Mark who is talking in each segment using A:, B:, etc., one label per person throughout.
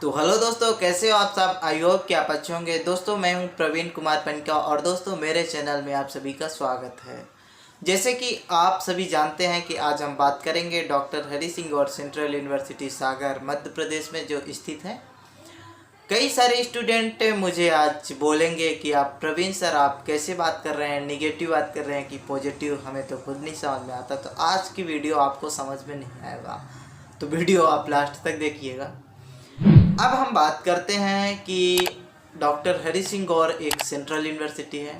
A: तो हेलो दोस्तों, कैसे हो आप सब। आई होप कि आप अच्छे होंगे। दोस्तों मैं हूं प्रवीण कुमार पनका और दोस्तों मेरे चैनल में आप सभी का स्वागत है। जैसे कि आप सभी जानते हैं कि आज हम बात करेंगे डॉक्टर हरि सिंह और सेंट्रल यूनिवर्सिटी सागर मध्य प्रदेश में जो स्थित है। कई सारे स्टूडेंट मुझे आज बोलेंगे कि आप प्रवीण सर आप कैसे बात कर रहे हैं, निगेटिव बात कर रहे हैं कि पॉजिटिव, हमें तो खुद नहीं समझ में आता। तो आज की वीडियो आपको समझ में नहीं आएगा, तो वीडियो आप लास्ट तक देखिएगा। अब हम बात करते हैं कि डॉक्टर हरि सिंह गौर एक सेंट्रल यूनिवर्सिटी है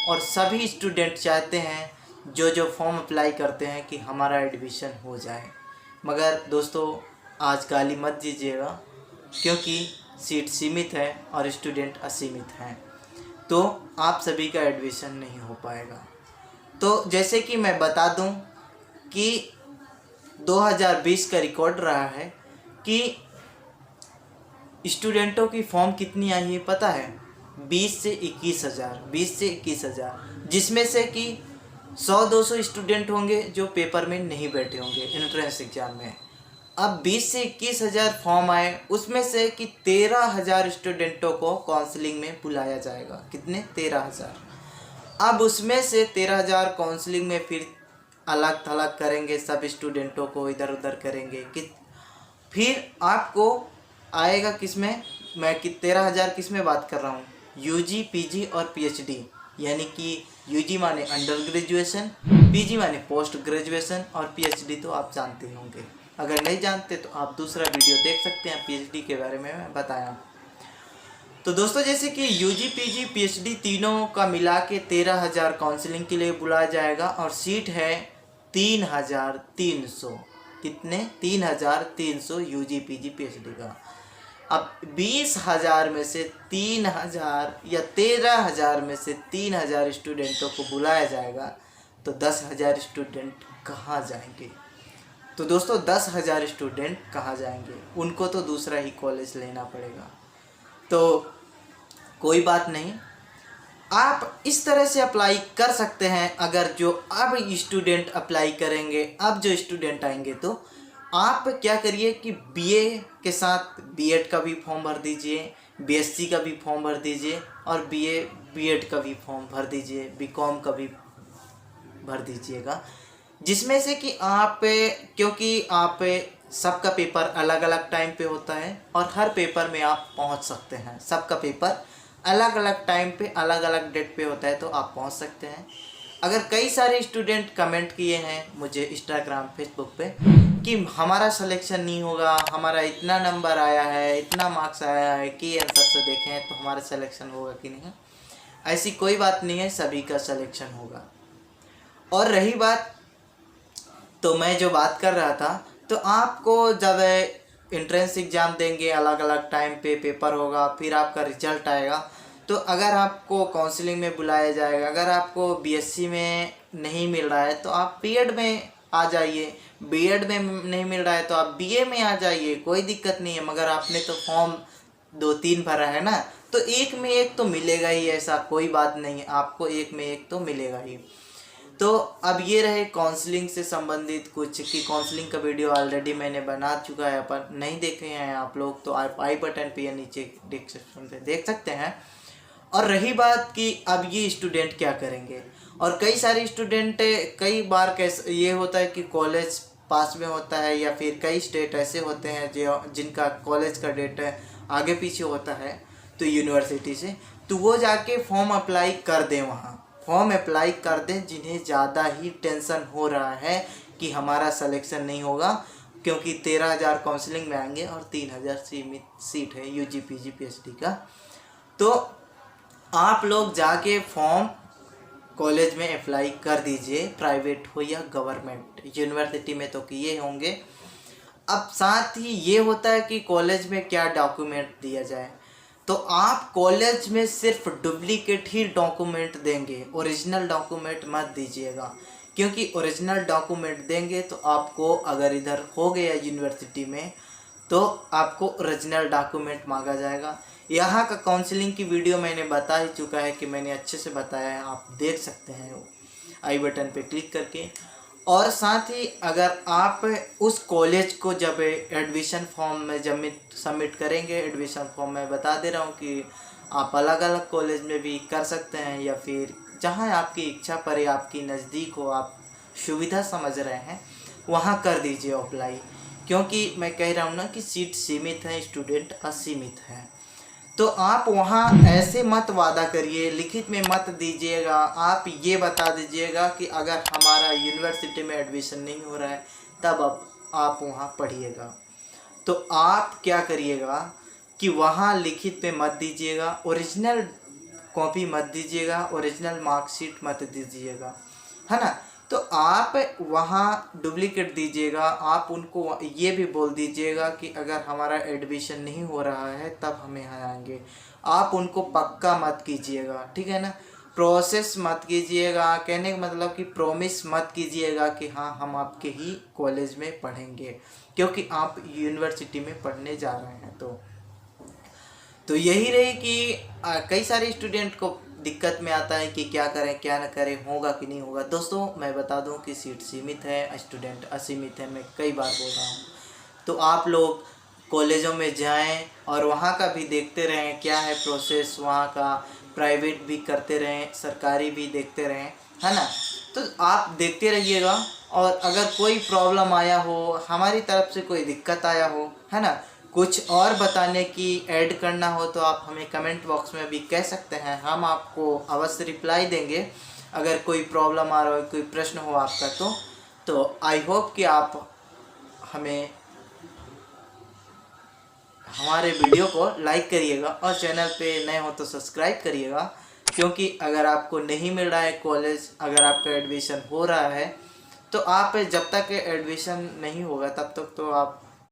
A: और सभी स्टूडेंट चाहते हैं जो फॉर्म अप्लाई करते हैं कि हमारा एडमिशन हो जाए। मगर दोस्तों आज गाली मत दीजिएगा, क्योंकि सीट सीमित है और स्टूडेंट असीमित हैं, तो आप सभी का एडमिशन नहीं हो पाएगा। तो जैसे कि मैं बता दूं कि 2020 का रिकॉर्ड रहा है कि स्टूडेंटों की फॉर्म कितनी आई है पता है? 20 से 21 हज़ार, जिसमें से कि 100-200 स्टूडेंट होंगे जो पेपर में नहीं बैठे होंगे एंट्रेंस एग्जाम में। अब 20 से 21 हज़ार फॉर्म आए, उसमें से कि 13,000 स्टूडेंटों को काउंसलिंग में बुलाया जाएगा। कितने? 13,000। अब उसमें से 13,000 काउंसलिंग में फिर अलग थलग करेंगे, सब स्टूडेंटों को इधर उधर करेंगे कि फिर आपको आएगा किस में? मैं कि 13,000 किस में बात कर रहा हूँ? यूजी, पीजी और पीएचडी। यानी कि यूजी माने अंडर ग्रेजुएशन, पीजी माने पोस्ट ग्रेजुएशन और पीएचडी तो आप जानते होंगे। अगर नहीं जानते तो आप दूसरा वीडियो देख सकते हैं, पीएचडी के बारे में मैं बताया। तो दोस्तों जैसे कि यूजी, पीजी, पीएचडी तीनों का मिला के 13,000 काउंसलिंग के लिए बुलाया जाएगा और सीट है 3,300। कितने? 3,300 यूजी, पीजी, पीएचडी का। अब 20,000 में से 3,000 या 13,000 में से 3,000 स्टूडेंटों को बुलाया जाएगा, तो 10,000 स्टूडेंट कहाँ जाएंगे? तो दोस्तों 10,000 स्टूडेंट कहाँ जाएंगे? उनको तो दूसरा ही कॉलेज लेना पड़ेगा। तो कोई बात नहीं, आप इस तरह से अप्लाई कर सकते हैं। अगर जो अब स्टूडेंट अप्लाई करेंगे, अब जो स्टूडेंट आएंगे, तो आप क्या करिए कि बीए के साथ बीएड का भी फॉर्म भर दीजिए, बीएससी का भी फॉर्म भर दीजिए और बीए बीएड का भी फॉर्म भर दीजिए, बीकॉम का भी भर दीजिएगा। जिसमें से कि आप, क्योंकि आप सबका पेपर अलग अलग टाइम पे होता है और हर पेपर में आप पहुंच सकते हैं। सबका पेपर अलग अलग टाइम पे अलग अलग डेट पे होता है, तो आप पहुंच सकते हैं। अगर कई सारे स्टूडेंट कमेंट किए हैं मुझे इंस्टाग्राम, फेसबुक पे कि हमारा सिलेक्शन नहीं होगा, हमारा इतना नंबर आया है, इतना मार्क्स आया है, कि आंसर से देखें तो हमारा सिलेक्शन होगा कि नहीं। ऐसी कोई बात नहीं है, सभी का सिलेक्शन होगा। और रही बात, तो मैं जो बात कर रहा था, तो आपको जब एंट्रेंस एग्ज़ाम देंगे, अलग अलग टाइम पे पेपर होगा, फिर आपका रिजल्ट आएगा, तो अगर आपको काउंसलिंग में बुलाया जाएगा, अगर आपको बीएससी में नहीं मिल रहा है तो आप बीएड में आ जाइए, बीएड में नहीं मिल रहा है तो आप बीए में आ जाइए, कोई दिक्कत नहीं है। मगर आपने तो फॉर्म 2-3 भरा है ना, तो एक में एक तो मिलेगा ही, ऐसा कोई बात नहीं है, आपको एक में एक तो मिलेगा ही। तो अब ये रहे काउंसलिंग से संबंधित कुछ, कि काउंसलिंग का वीडियो ऑलरेडी मैंने बना चुका है, पर नहीं देखे हैं आप लोग तो आप आई बटन पे या नीचे डिस्क्रिप्शन पे देख सकते हैं। और रही बात कि अब ये स्टूडेंट क्या करेंगे, और कई सारे स्टूडेंट, कई बार कैसे ये होता है कि कॉलेज पास में होता है, या फिर कई स्टेट ऐसे होते हैं जो जिनका कॉलेज का डेट आगे पीछे होता है तो यूनिवर्सिटी से, तो वो जाके फॉर्म अप्लाई कर दें, वहाँ फॉर्म अप्लाई कर दें जिन्हें ज़्यादा ही टेंशन हो रहा है कि हमारा सिलेक्शन नहीं होगा, क्योंकि 13,000 काउंसलिंग में आएंगे और 3,000 सीमित सीट है यूजी, पीजी, पीएचडी का। तो आप लोग जाके फॉर्म कॉलेज में अप्लाई कर दीजिए, प्राइवेट हो या गवर्नमेंट। यूनिवर्सिटी में तो किए होंगे। अब साथ ही ये होता है कि कॉलेज में क्या डॉक्यूमेंट दिया जाए, तो आप कॉलेज में सिर्फ डुप्लीकेट ही डॉक्यूमेंट देंगे, ओरिजिनल डॉक्यूमेंट मत दीजिएगा। क्योंकि ओरिजिनल डॉक्यूमेंट देंगे तो आपको, अगर इधर हो गया यूनिवर्सिटी में, तो आपको ओरिजिनल डॉक्यूमेंट मांगा जाएगा। यहाँ का काउंसलिंग की वीडियो मैंने बता ही चुका है, कि मैंने अच्छे से बताया है, आप देख सकते हैं आई बटन पे क्लिक करके। और साथ ही अगर आप उस कॉलेज को जब एडमिशन फॉर्म में जब सबमिट करेंगे, एडमिशन फॉर्म में बता दे रहा हूँ कि आप अलग अलग कॉलेज में भी कर सकते हैं, या फिर जहाँ आपकी इच्छा पड़े, आपकी नज़दीक हो, आप सुविधा समझ रहे हैं, वहाँ कर दीजिए अप्लाई। क्योंकि मैं कह रहा हूँ ना कि सीट सीमित है, स्टूडेंट असीमित है। तो आप वहाँ ऐसे मत वादा करिए, लिखित में मत दीजिएगा। आप ये बता दीजिएगा कि अगर हमारा यूनिवर्सिटी में एडमिशन नहीं हो रहा है तब अब आप वहाँ पढ़िएगा। तो आप क्या करिएगा कि वहाँ लिखित में मत दीजिएगा, ओरिजिनल कॉपी मत दीजिएगा, ओरिजिनल मार्कशीट मत दीजिएगा, है ना। तो आप वहाँ डुप्लीकेट दीजिएगा। आप उनको ये भी बोल दीजिएगा कि अगर हमारा एडमिशन नहीं हो रहा है तब हम यहाँ आएंगे। आप उनको पक्का मत कीजिएगा, ठीक है ना। प्रोसेस मत कीजिएगा, कहने का मतलब कि प्रॉमिस मत कीजिएगा कि हाँ हम आपके ही कॉलेज में पढ़ेंगे, क्योंकि आप यूनिवर्सिटी में पढ़ने जा रहे हैं। तो यही रही कि कई सारे स्टूडेंट को दिक्कत में आता है कि क्या करें क्या न करें, होगा कि नहीं होगा। दोस्तों मैं बता दूं कि सीट सीमित है, स्टूडेंट असीमित है, मैं कई बार बोल रहा हूं। तो आप लोग कॉलेजों में जाएं और वहां का भी देखते रहें क्या है प्रोसेस वहां का, प्राइवेट भी करते रहें, सरकारी भी देखते रहें, है ना। तो आप देखते रहिएगा, और अगर कोई प्रॉब्लम आया हो, हमारी तरफ से कोई दिक्कत आया हो, है ना, कुछ और बताने की ऐड करना हो, तो आप हमें कमेंट बॉक्स में भी कह सकते हैं, हम आपको अवश्य रिप्लाई देंगे। अगर कोई प्रॉब्लम आ रहा हो, कोई प्रश्न हो आपका, तो आई होप कि आप हमें हमारे वीडियो को लाइक करिएगा, और चैनल पे नए हो तो सब्सक्राइब करिएगा। क्योंकि अगर आपको नहीं मिल रहा है कॉलेज, अगर आपका एडमिशन हो रहा है, तो आप जब तक एडमिशन नहीं होगा तब तक तो आप